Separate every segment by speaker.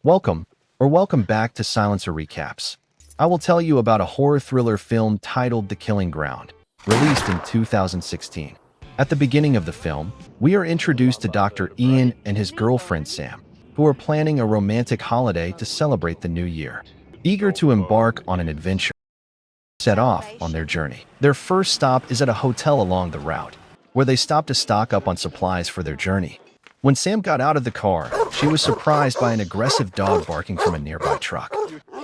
Speaker 1: Welcome back to Silencer Recaps. I will tell you about a horror thriller film titled The Killing Ground, released in 2016. At the beginning of the film, we are introduced to Dr. Ian and his girlfriend Sam, who are planning a romantic holiday to celebrate the new year. Eager to embark on an adventure, set off on their journey. Their first stop is at a hotel along the route, where they stop to stock up on supplies for their journey. When Sam got out of the car, she was surprised by an aggressive dog barking from a nearby truck.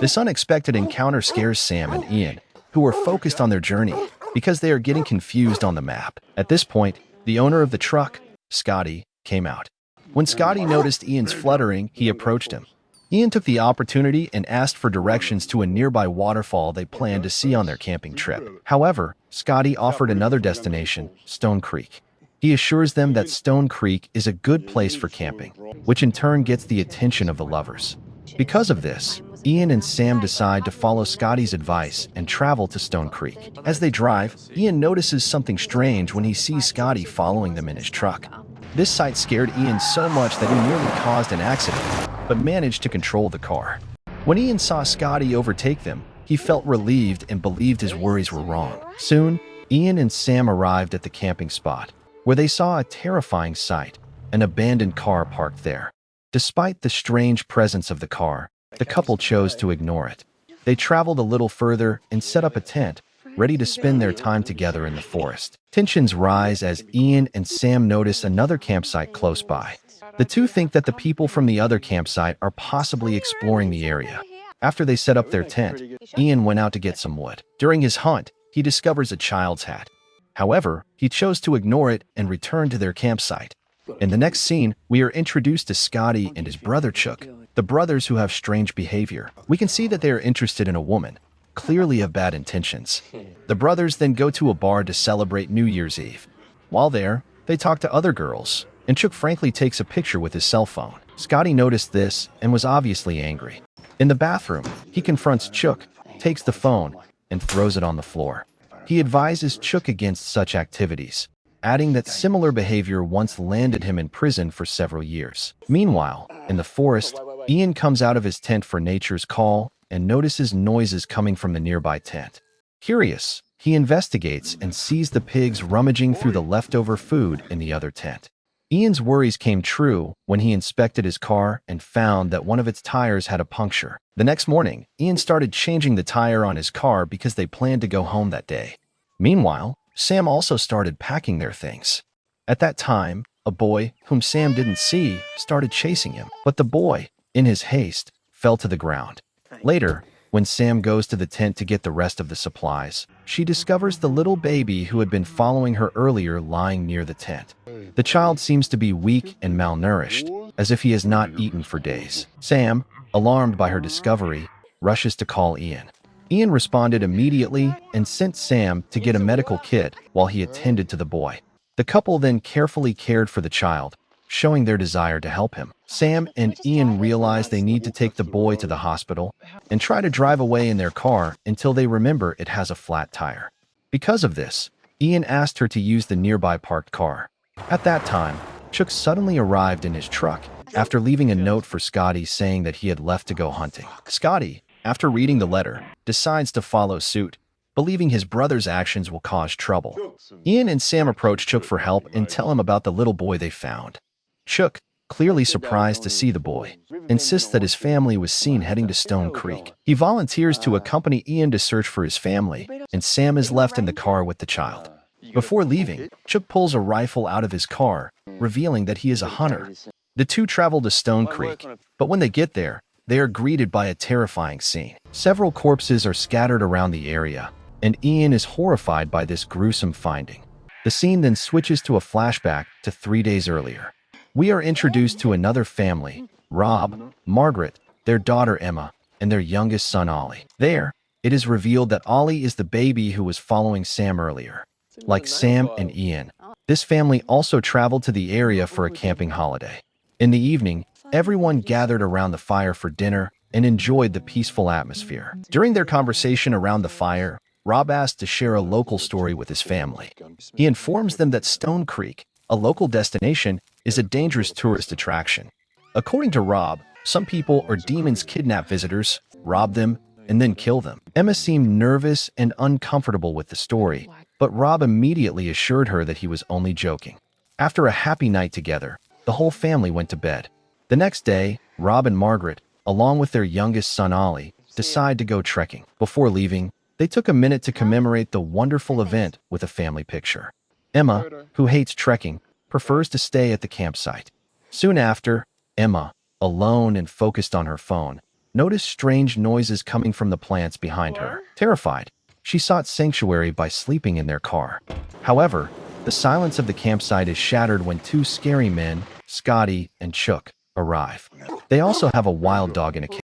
Speaker 1: This unexpected encounter scares Sam and Ian, who are focused on their journey, because they are getting confused on the map. At this point, the owner of the truck, Scotty, came out. When Scotty noticed Ian's fluttering, he approached him. Ian took the opportunity and asked for directions to a nearby waterfall they planned to see on their camping trip. However, Scotty offered another destination, Stone Creek. He assures them that Stone Creek is a good place for camping, which in turn gets the attention of the lovers. Because of this, Ian and Sam decide to follow Scotty's advice and travel to Stone Creek. As they drive, Ian notices something strange when he sees Scotty following them in his truck. This sight scared Ian so much that he nearly caused an accident, but managed to control the car. When Ian saw Scotty overtake them, he felt relieved and believed his worries were wrong. Soon, Ian and Sam arrived at the camping spot, where they saw a terrifying sight, an abandoned car parked there. Despite the strange presence of the car, the couple chose to ignore it. They traveled a little further and set up a tent, ready to spend their time together in the forest. Tensions rise as Ian and Sam notice another campsite close by. The two think that the people from the other campsite are possibly exploring the area. After they set up their tent, Ian went out to get some wood. During his hunt, he discovers a child's hat. However, he chose to ignore it and return to their campsite. In the next scene, we are introduced to Scotty and his brother Chuck, the brothers who have strange behavior. We can see that they are interested in a woman, clearly of bad intentions. The brothers then go to a bar to celebrate New Year's Eve. While there, they talk to other girls, and Chuck frankly takes a picture with his cell phone. Scotty noticed this and was obviously angry. In the bathroom, he confronts Chuck, takes the phone, and throws it on the floor. He advises Chuck against such activities, adding that similar behavior once landed him in prison for several years. Meanwhile, in the forest, Ian comes out of his tent for nature's call and notices noises coming from the nearby tent. Curious, he investigates and sees the pigs rummaging through the leftover food in the other tent. Ian's worries came true when he inspected his car and found that one of its tires had a puncture. The next morning, Ian started changing the tire on his car because they planned to go home that day. Meanwhile, Sam also started packing their things. At that time, a boy, whom Sam didn't see, started chasing him, but the boy, in his haste, fell to the ground. Later, when Sam goes to the tent to get the rest of the supplies, she discovers the little baby who had been following her earlier lying near the tent. The child seems to be weak and malnourished, as if he has not eaten for days. Sam, alarmed by her discovery, rushes to call Ian. Ian responded immediately and sent Sam to get a medical kit while he attended to the boy. The couple then carefully cared for the child, showing their desire to help him. Sam and Ian realize they need to take the boy to the hospital and try to drive away in their car until they remember it has a flat tire. Because of this, Ian asked her to use the nearby parked car. At that time, Chuck suddenly arrived in his truck after leaving a note for Scotty saying that he had left to go hunting. Scotty, after reading the letter, decides to follow suit, believing his brother's actions will cause trouble. Ian and Sam approach Chuck for help and tell him about the little boy they found. Chuck, clearly surprised to see the boy, insists that his family was seen heading to Stone Creek. He volunteers to accompany Ian to search for his family, and Sam is left in the car with the child. Before leaving, Chuck pulls a rifle out of his car, revealing that he is a hunter. The two travel to Stone Creek, but when they get there, they are greeted by a terrifying scene. Several corpses are scattered around the area, and Ian is horrified by this gruesome finding. The scene then switches to a flashback to 3 days earlier. We are introduced to another family, Rob, Margaret, their daughter Emma, and their youngest son Ollie. There, it is revealed that Ollie is the baby who was following Sam earlier. Like Sam and Ian, this family also traveled to the area for a camping holiday. In the evening, everyone gathered around the fire for dinner and enjoyed the peaceful atmosphere. During their conversation around the fire, Rob asked to share a local story with his family. He informs them that Stone Creek, a local destination, is a dangerous tourist attraction. According to Rob, Some people or demons kidnap visitors, rob them, and then kill them. Emma seemed nervous and uncomfortable with the story, but Rob immediately assured her that he was only joking. After a happy night together, the whole family went to bed. The next day, Rob and Margaret, along with their youngest son Ollie, decide to go trekking. Before leaving, they took a minute to commemorate the wonderful event with a family picture. Emma, who hates trekking, prefers to stay at the campsite. Soon after, Emma, alone and focused on her phone, noticed strange noises coming from the plants behind her. Terrified, she sought sanctuary by sleeping in their car. However, the silence of the campsite is shattered when two scary men, Scotty and Chuck, arrive. They also have a wild dog in a cage.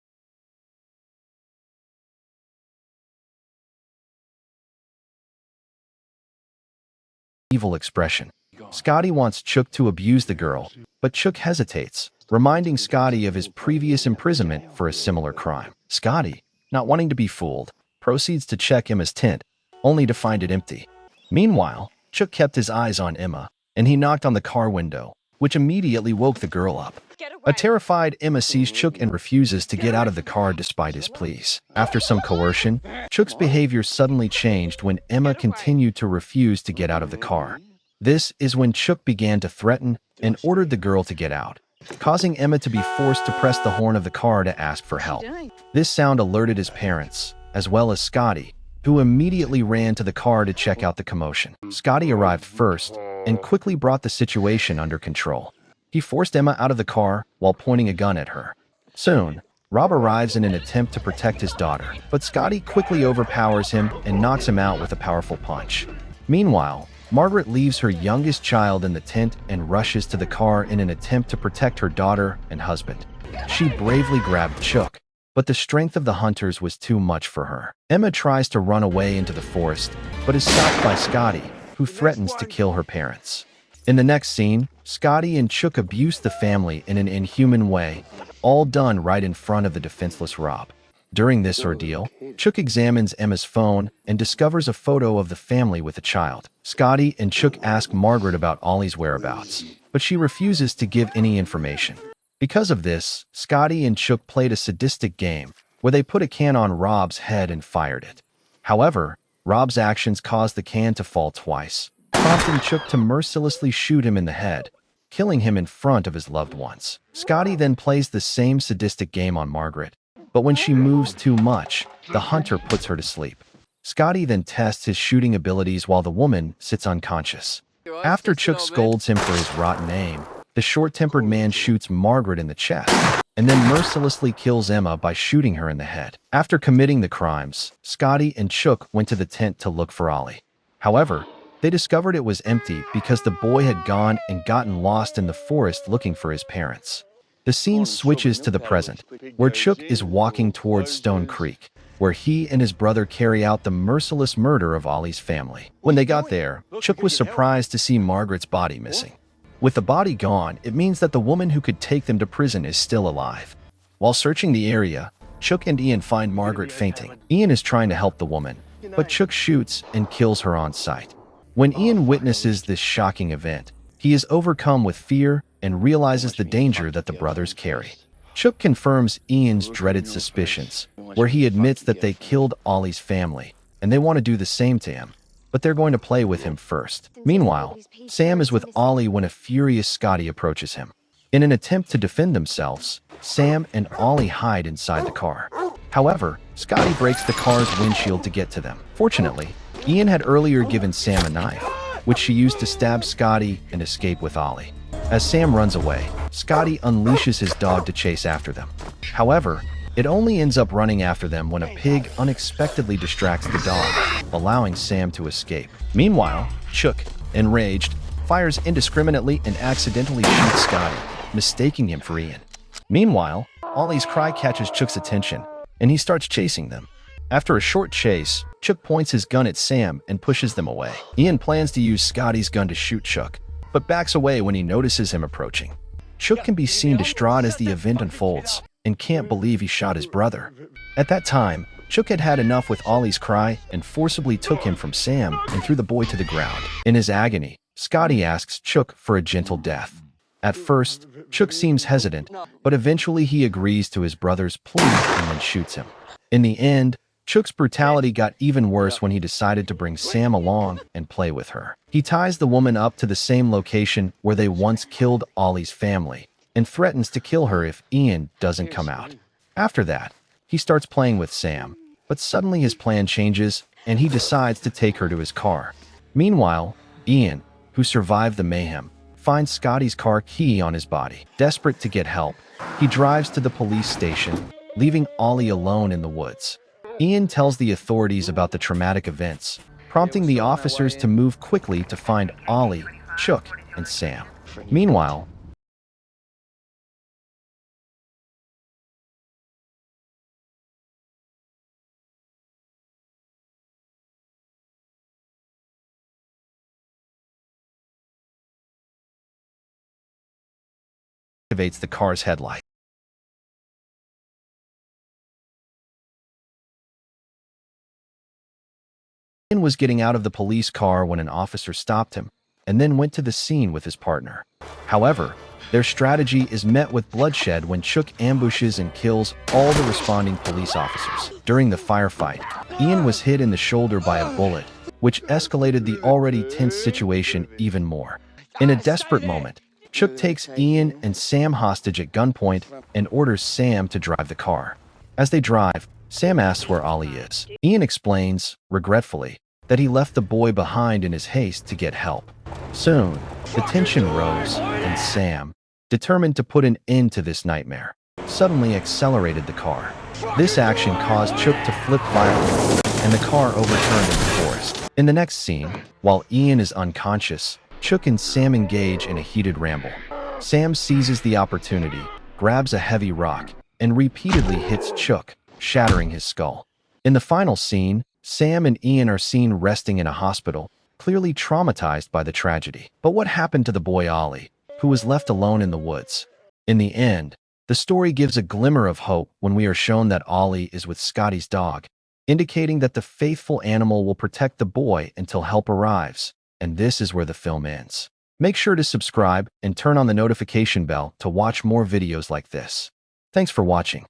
Speaker 1: Evil expression. Scotty wants Chuck to abuse the girl, but Chuck hesitates, reminding Scotty of his previous imprisonment for a similar crime. Scotty, not wanting to be fooled, proceeds to check Emma's tent, only to find it empty. Meanwhile, Chuck kept his eyes on Emma, and he knocked on the car window, which immediately woke the girl up. A terrified Emma sees Chuck and refuses to get out of the car despite his pleas. After some coercion, Chuck's behavior suddenly changed when Emma continued to refuse to get out of the car. This is when Chuck began to threaten and ordered the girl to get out, causing Emma to be forced to press the horn of the car to ask for help. This sound alerted his parents, as well as Scotty, who immediately ran to the car to check out the commotion. Scotty arrived first and quickly brought the situation under control. He forced Emma out of the car while pointing a gun at her. Soon, Rob arrives in an attempt to protect his daughter, but Scotty quickly overpowers him and knocks him out with a powerful punch. Meanwhile, Margaret leaves her youngest child in the tent and rushes to the car in an attempt to protect her daughter and husband. She bravely grabbed Chuck, but the strength of the hunters was too much for her. Emma tries to run away into the forest, but is stopped by Scotty, who threatens to kill her parents. In the next scene, Scotty and Chuck abuse the family in an inhuman way, all done right in front of the defenseless Rob. During this ordeal, Chuck examines Emma's phone and discovers a photo of the family with a child. Scotty and Chuck ask Margaret about Ollie's whereabouts, but she refuses to give any information. Because of this, Scotty and Chuck played a sadistic game where they put a can on Rob's head and fired it. However, Rob's actions caused the can to fall twice, prompting Chuck to mercilessly shoot him in the head, killing him in front of his loved ones. Scotty then plays the same sadistic game on Margaret, but when she moves too much, the hunter puts her to sleep. Scotty then tests his shooting abilities while the woman sits unconscious. After Chuck scolds him for his rotten aim, the short-tempered man shoots Margaret in the chest, and then mercilessly kills Emma by shooting her in the head. After committing the crimes, Scotty and Chuck went to the tent to look for Ollie. However, they discovered it was empty because the boy had gone and gotten lost in the forest looking for his parents. The scene switches to the present, where Chuck is walking towards Stone Creek, where he and his brother carry out the merciless murder of Ollie's family. When they got there, Chuck was surprised to see Margaret's body missing. With the body gone, it means that the woman who could take them to prison is still alive. While searching the area, Chuck and Ian find Margaret fainting. Ian is trying to help the woman, but Chuck shoots and kills her on sight. When Ian witnesses this shocking event, he is overcome with fear and realizes the danger that the brothers carry. Chuck confirms Ian's dreaded suspicions, where he admits that they killed Ollie's family, and they want to do the same to him, but they're going to play with him first. Meanwhile, Sam is with Ollie when a furious Scotty approaches him. In an attempt to defend themselves, Sam and Ollie hide inside the car. However, Scotty breaks the car's windshield to get to them. Fortunately, Ian had earlier given Sam a knife, which she used to stab Scotty and escape with Ollie. As Sam runs away, Scotty unleashes his dog to chase after them. However, it only ends up running after them when a pig unexpectedly distracts the dog, allowing Sam to escape. Meanwhile, Chuck, enraged, fires indiscriminately and accidentally shoots Scotty, mistaking him for Ian. Meanwhile, Ollie's cry catches Chuck's attention, and he starts chasing them. After a short chase, Chuck points his gun at Sam and pushes them away. Ian plans to use Scotty's gun to shoot Chuck, but backs away when he notices him approaching. Chuck can be seen distraught as the event unfolds and can't believe he shot his brother. At that time, Chuck had had enough with Ollie's cry and forcibly took him from Sam and threw the boy to the ground. In his agony, Scotty asks Chuck for a gentle death. At first, Chuck seems hesitant, but eventually he agrees to his brother's plea and then shoots him. In the end, Chuck's brutality got even worse when he decided to bring Sam along and play with her. He ties the woman up to the same location where they once killed Ollie's family and threatens to kill her if Ian doesn't come out. After that, he starts playing with Sam, but suddenly his plan changes and he decides to take her to his car. Meanwhile, Ian, who survived the mayhem, finds Scotty's car key on his body. Desperate to get help, he drives to the police station, leaving Ollie alone in the woods. Ian tells the authorities about the traumatic events, prompting the officers to move quickly to find Ollie, Chuck, and Sam. Meanwhile, activates the car's headlight. Ian was getting out of the police car when an officer stopped him, and then went to the scene with his partner. However, their strategy is met with bloodshed when Chuck ambushes and kills all the responding police officers. During the firefight, Ian was hit in the shoulder by a bullet, which escalated the already tense situation even more. In a desperate moment, Chuck takes Ian and Sam hostage at gunpoint and orders Sam to drive the car. As they drive, Sam asks where Ollie is. Ian explains, regretfully, that he left the boy behind in his haste to get help. Soon, the tension rose, and Sam, determined to put an end to this nightmare, suddenly accelerated the car. This action caused Chuck to flip violently, and the car overturned in the forest. In the next scene, while Ian is unconscious, Chuck and Sam engage in a heated ramble. Sam seizes the opportunity, grabs a heavy rock, and repeatedly hits Chuck, shattering his skull. In the final scene, Sam and Ian are seen resting in a hospital, clearly traumatized by the tragedy. But what happened to the boy Ollie, who was left alone in the woods? In the end, the story gives a glimmer of hope when we are shown that Ollie is with Scotty's dog, indicating that the faithful animal will protect the boy until help arrives. And this is where the film ends. Make sure to subscribe and turn on the notification bell to watch more videos like this. Thanks for watching.